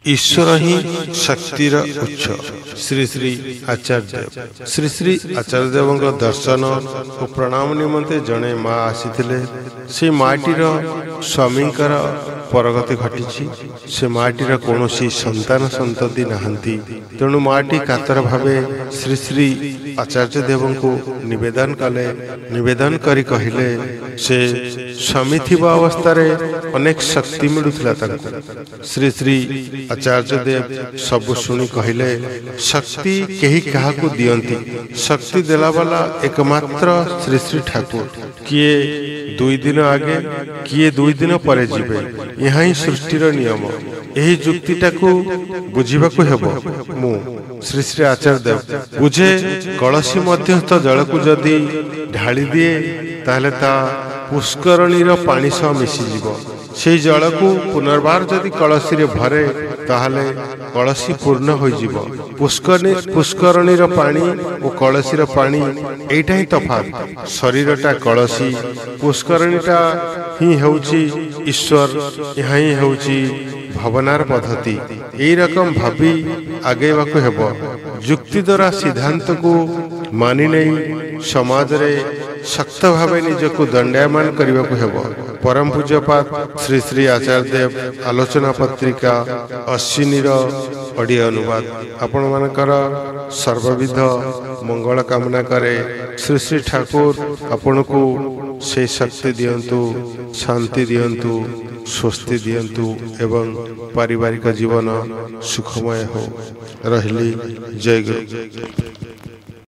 ईश्वर ही शक्तिर उच्च। श्री श्री आचार्य देव श्री श्री आचार्य देव दर्शन और प्रणाम निमंते जड़े माँ आसी से माटीर स्वामी परगति घटी से माटीर कौन संतान संतति नहांती तेणु माटी कातर भावे श्री श्री आचार्य देव को निवेदन कले निवेदन करी कहिले से स्वामी थिबा अवस्था रे अनेक शक्ति मिलुथिला तांको। श्री श्री आचार्य देव सब शुणी कहले शक्ति केही काहाकू दियंती, शक्ति देला वाला एकमात्र श्री श्री ठाकुर। किए 2 दिन आगे किए 2 दिन परे जीवे, यहाँ ही सृष्टिर नियम। यही जुक्तिटाकू बुझिबाकू हेबो। मु श्री श्री आचार्य देव बुझे कलसी मध्यस्थ जल को जदि ढाली दिए ताहले ता पुष्करणीर पानी सह मिशीजिव। से जल को पुनर्बार जदि कलसी रे भरे ताहले कलसी पूर्ण हो जीव। पुष्करणीर पानी और कलसीर पानी एटा ही तफात। शरीरटा कलसी, पुष्करणीटा ही होउची ईश्वर, यहाँ ही होउची भवनार पद्धति। यही रकम भावी आगेबाकू हेबो। जुक्ति द्वारा सिद्धांत को मानि नहीं समाज रे शक्त भावे निजको दंडायमान करबाकू हेबो। परम पूज्यपाद श्री श्री आचार्य देव आलोचना पत्रिका अश्विनीर ऑडियो अनुवाद आपण मानकर सर्वविध मंगल कामना करे। श्री श्री ठाकुर आपण को से शक्ति दियंतु, शांति दियंतु, स्वस्ति दियंतु एवं पारिवारिक जीवन सुखमय हो। रहली जय गुरु।